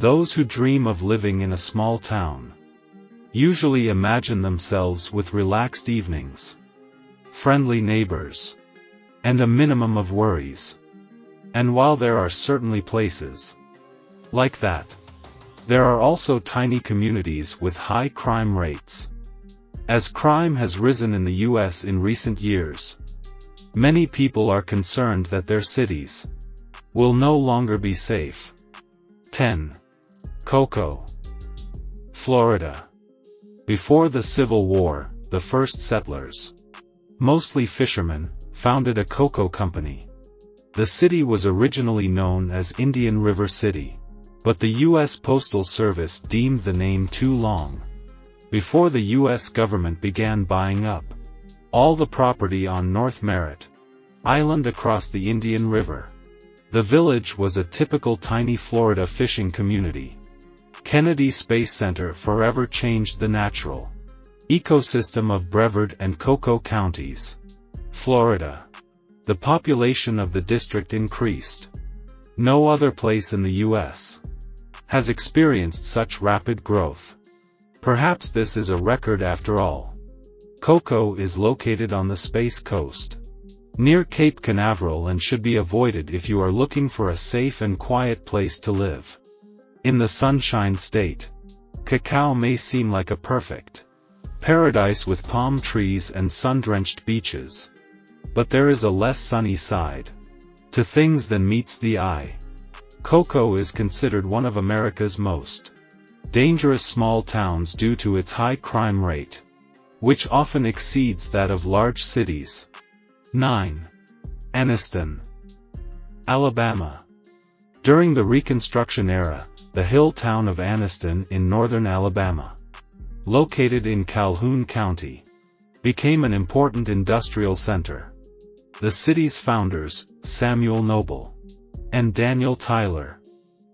Those who dream of living in a small town usually imagine themselves with relaxed evenings, friendly neighbors, and a minimum of worries. And while there are certainly places like that, there are also tiny communities with high crime rates. As crime has risen in the U.S. in recent years, many people are concerned that their cities will no longer be safe. 10. Cocoa. Florida. Before the Civil War, the first settlers, mostly fishermen, founded a cocoa company. The city was originally known as Indian River City, but the U.S. Postal Service deemed the name too long. Before the U.S. government began buying up all the property on North Merritt Island across the Indian River, the village was a typical tiny Florida fishing community. Kennedy Space Center forever changed the natural ecosystem of Brevard and Cocoa counties, Florida. The population of the district increased. No other place in the U.S. has experienced such rapid growth. Perhaps this is a record after all. Cocoa is located on the Space Coast, near Cape Canaveral, and should be avoided if you are looking for a safe and quiet place to live. In the Sunshine State, Cacao may seem like a perfect paradise with palm trees and sun-drenched beaches. But there is a less sunny side to things than meets the eye. Cocoa is considered one of America's most dangerous small towns due to its high crime rate, which often exceeds that of large cities. 9. Anniston, Alabama. During the Reconstruction era, the hill town of Anniston in northern Alabama, located in Calhoun County, became an important industrial center. The city's founders, Samuel Noble and Daniel Tyler,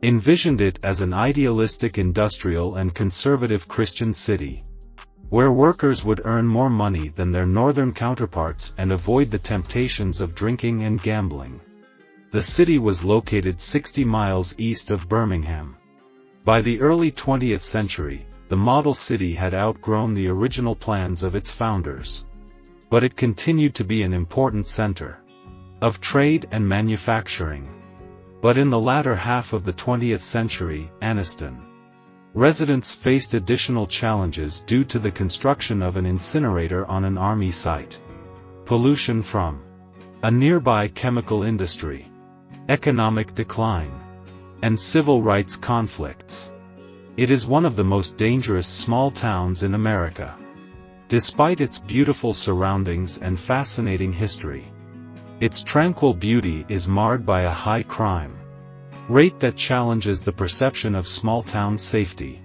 envisioned it as an idealistic industrial and conservative Christian city, where workers would earn more money than their northern counterparts and avoid the temptations of drinking and gambling. The city was located 60 miles east of Birmingham. By the early 20th century, the model city had outgrown the original plans of its founders, but it continued to be an important center of trade and manufacturing. But in the latter half of the 20th century, Anniston residents faced additional challenges due to the construction of an incinerator on an army site, pollution from a nearby chemical industry, economic decline, and civil rights conflicts. It is one of the most dangerous small towns in America. Despite its beautiful surroundings and fascinating history, its tranquil beauty is marred by a high crime rate that challenges the perception of small-town safety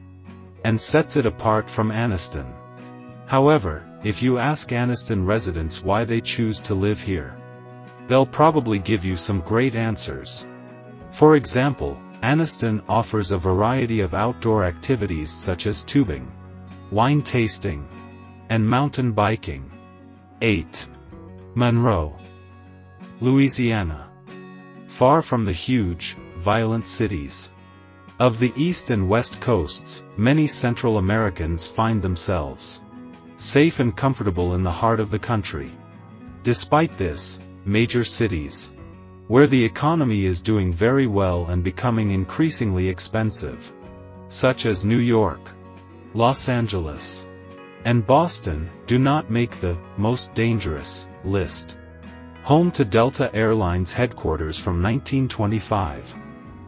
and sets it apart from Anniston. However, if you ask Anniston residents why they choose to live here, they'll probably give you some great answers. For example, Anniston offers a variety of outdoor activities such as tubing, wine tasting, and mountain biking. 8. Monroe, Louisiana. Far from the huge, violent cities of the East and West Coasts, many Central Americans find themselves safe and comfortable in the heart of the country. Despite this, major cities, where the economy is doing very well and becoming increasingly expensive, such as New York, Los Angeles, and Boston, do not make the most dangerous list. Home to Delta Airlines headquarters from 1925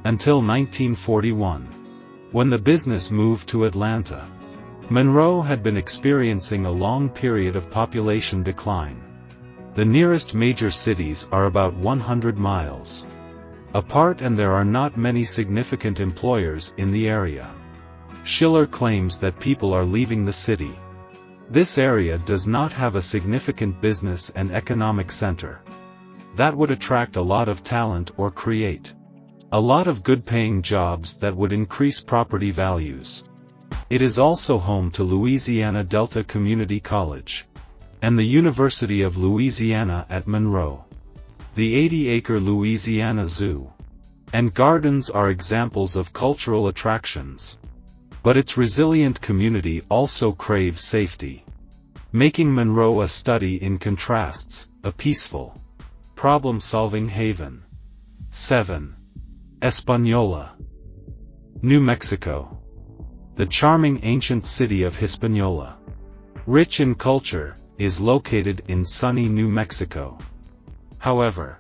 until 1941, when the business moved to Atlanta, Monroe had been experiencing a long period of population decline. The nearest major cities are about 100 miles apart, and there are not many significant employers in the area. Schiller claims that people are leaving the city. This area does not have a significant business and economic center that would attract a lot of talent or create a lot of good-paying jobs that would increase property values. It is also home to Louisiana Delta Community College and the University of Louisiana at Monroe. The 80-acre Louisiana Zoo and gardens are examples of cultural attractions. But its resilient community also craves safety, making Monroe a study in contrasts, a peaceful, problem-solving haven. 7. Española, New Mexico. The charming ancient city of Hispaniola, rich in culture, is located in sunny New Mexico. However,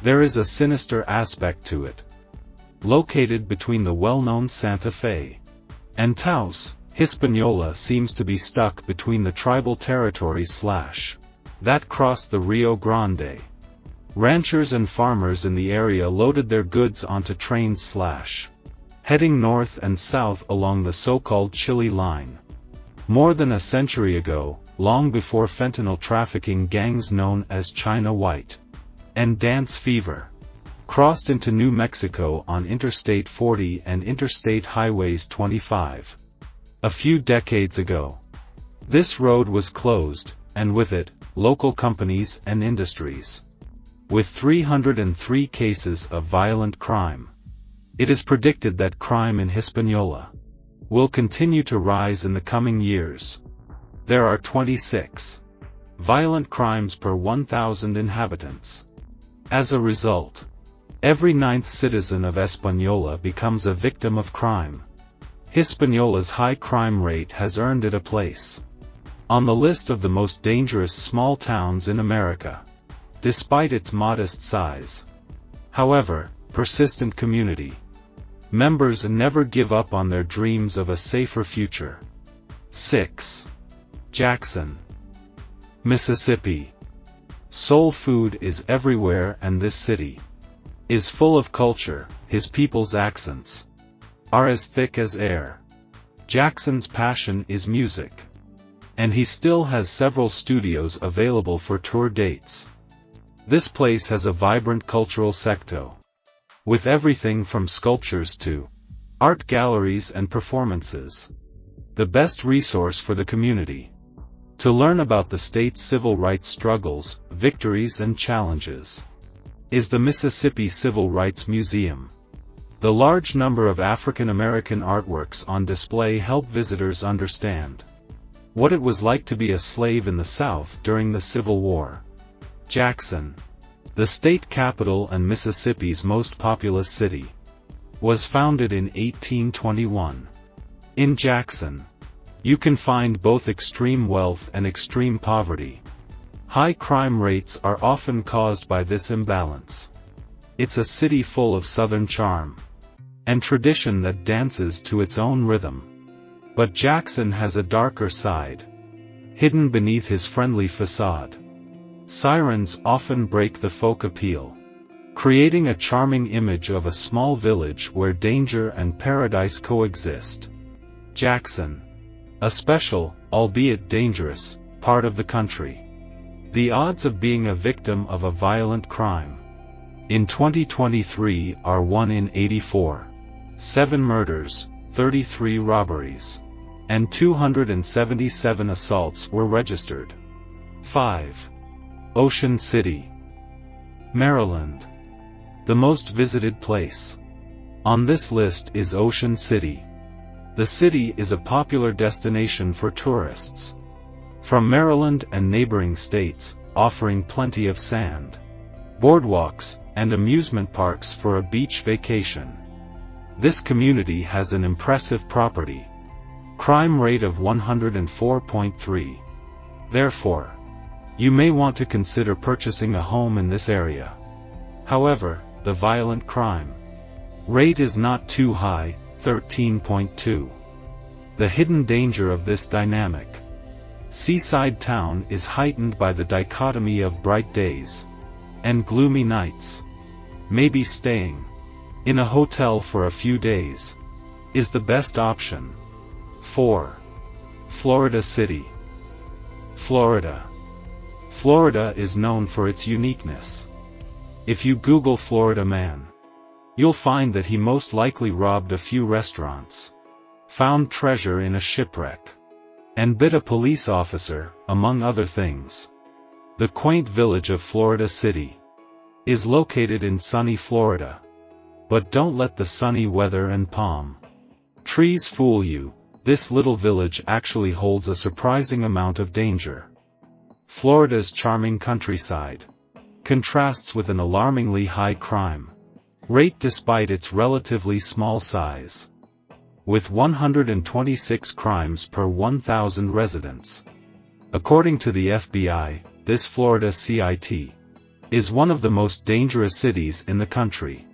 there is a sinister aspect to it. Located between the well-known Santa Fe and Taos, Hispaniola seems to be stuck between the tribal territories that cross the Rio Grande. Ranchers and farmers in the area loaded their goods onto trains heading north and south along the so-called Chile line. More than a century ago, long before fentanyl trafficking gangs known as China White and Dance Fever crossed into New Mexico on Interstate 40 and Interstate Highways 25. A few decades ago, this road was closed, and with it, local companies and industries. With 303 cases of violent crime, it is predicted that crime in Hispaniola will continue to rise in the coming years. There are 26 violent crimes per 1,000 inhabitants. As a result, every 9th citizen of Española becomes a victim of crime. Hispaniola's high crime rate has earned it a place on the list of the most dangerous small towns in America, despite its modest size. However, persistent community members never give up on their dreams of a safer future. 6. Jackson, Mississippi. Soul food is everywhere, and this city is full of culture. His people's accents are as thick as air. Jackson's passion is music, and he still has several studios available for tour dates. This place has a vibrant cultural sector, with everything from sculptures to art galleries and performances. The best resource for the community to learn about the state's civil rights struggles, victories and challenges is the Mississippi Civil Rights Museum. The large number of African American artworks on display help visitors understand what it was like to be a slave in the South during the Civil War. Jackson, the state capital and Mississippi's most populous city, was founded in 1821. In Jackson, you can find both extreme wealth and extreme poverty. High crime rates are often caused by this imbalance. It's a city full of Southern charm and tradition that dances to its own rhythm. But Jackson has a darker side, hidden beneath his friendly facade. Sirens often break the folk appeal, creating a charming image of a small village where danger and paradise coexist. Jackson, a special, albeit dangerous, part of the country. The odds of being a victim of a violent crime in 2023 are 1 in 84. 7 murders, 33 robberies, and 277 assaults were registered. 5. Ocean City, Maryland. The most visited place on this list is Ocean City. The city is a popular destination for tourists from Maryland and neighboring states, offering plenty of sand, boardwalks, and amusement parks for a beach vacation. This community has an impressive property crime rate of 104.3. Therefore, you may want to consider purchasing a home in this area. However, the violent crime rate is not too high, 13.2. The hidden danger of this dynamic seaside town is heightened by the dichotomy of bright days and gloomy nights. Maybe staying in a hotel for a few days is the best option. 4. Florida City, Florida. Florida is known for its uniqueness. If you Google Florida man, you'll find that he most likely robbed a few restaurants, found treasure in a shipwreck, and bit a police officer, among other things. The quaint village of Florida City is located in sunny Florida, But don't let the sunny weather and palm trees fool you. This little village actually holds a surprising amount of danger. Florida's charming countryside contrasts with an alarmingly high crime rate despite its relatively small size. With 126 crimes per 1,000 residents. According to the FBI, this Florida CIT is one of the most dangerous cities in the country,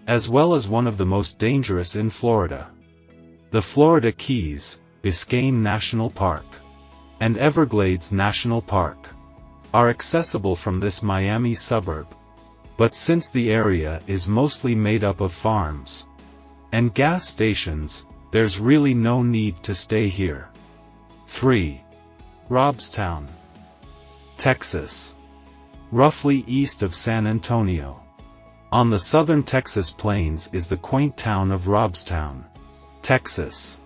as well as one of the most dangerous in Florida. The Florida Keys, Biscayne National Park, and Everglades National Park are accessible from this Miami suburb. But since the area is mostly made up of farms and gas stations, there's really no need to stay here. 3. Robstown, Texas. Roughly east of San Antonio. On the southern Texas plains is the quaint town of Robstown, Texas.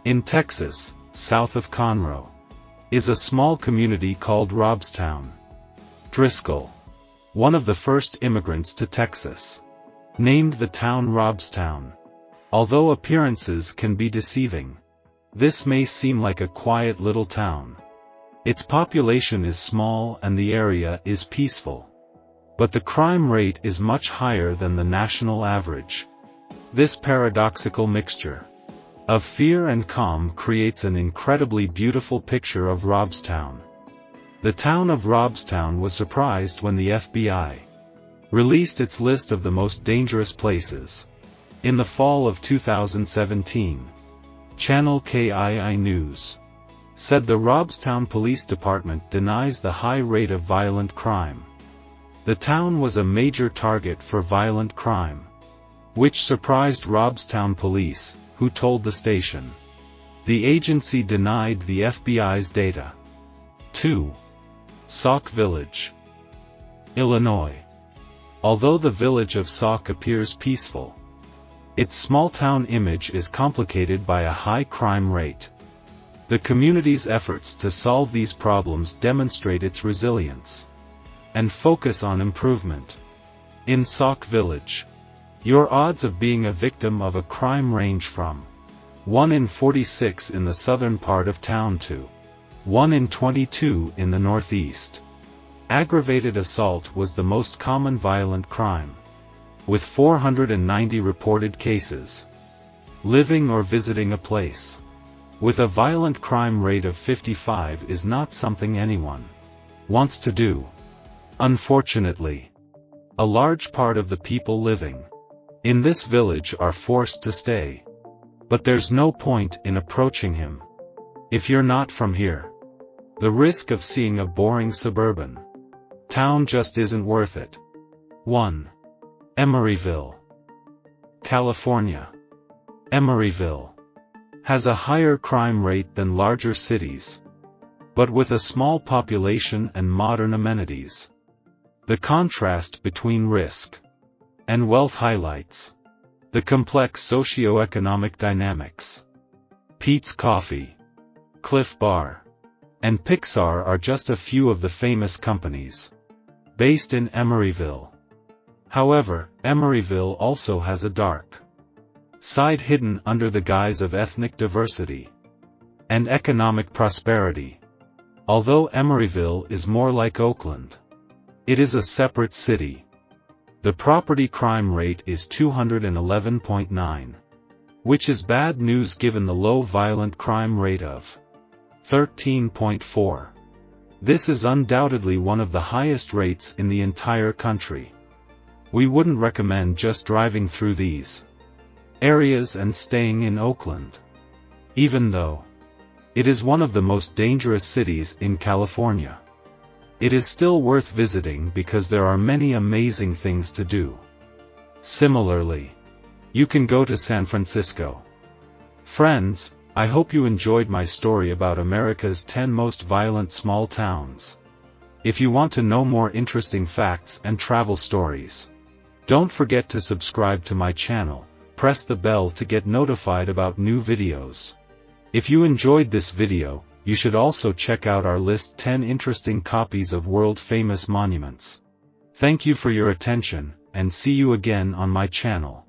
In Texas, south of Conroe, is a small community called Robstown. Driscoll, one of the first immigrants to Texas, named the town Robstown. Although appearances can be deceiving, this may seem like a quiet little town. Its population is small and the area is peaceful. But the crime rate is much higher than the national average. This paradoxical mixture of fear and calm creates an incredibly beautiful picture of Robstown. The town of Robstown was surprised when the FBI released its list of the most dangerous places. In the fall of 2017, Channel KII News said the Robstown Police Department denies the high rate of violent crime. The town was a major target for violent crime, which surprised Robstown police, who told the station. The agency denied the FBI's data. 2. Sauk Village, Illinois. Although the village of Sauk appears peaceful, its small-town image is complicated by a high crime rate. The community's efforts to solve these problems demonstrate its resilience and focus on improvement. In Sauk Village, your odds of being a victim of a crime range from 1 in 46 in the southern part of town to 1 in 22 in the northeast. Aggravated assault was the most common violent crime, with 490 reported cases. Living or visiting a place with a violent crime rate of 55 is not something anyone wants to do. Unfortunately, a large part of the people living in this village are forced to stay. But there's no point in approaching him if you're not from here. The risk of seeing a boring suburban town just isn't worth it. 1. Emeryville, California. Emeryville has a higher crime rate than larger cities, but with a small population and modern amenities. The contrast between risk and wealth highlights the complex socio-economic dynamics. Peet's Coffee, Cliff Bar, and Pixar are just a few of the famous companies based in Emeryville. However, Emeryville also has a dark side hidden under the guise of ethnic diversity and economic prosperity. Although Emeryville is more like Oakland, it is a separate city. The property crime rate is 211.9, which is bad news given the low violent crime rate of 13.4. This is undoubtedly one of the highest rates in the entire country. We wouldn't recommend just driving through these areas and staying in Oakland, even though it is one of the most dangerous cities in California. It is still worth visiting because there are many amazing things to do. Similarly, you can go to San Francisco. Friends, I hope you enjoyed my story about America's 10 most violent small towns. If you want to know more interesting facts and travel stories, don't forget to subscribe to my channel, press the bell to get notified about new videos. If you enjoyed this video, you should also check out our list 10 interesting copies of world-famous monuments. Thank you for your attention, and see you again on my channel.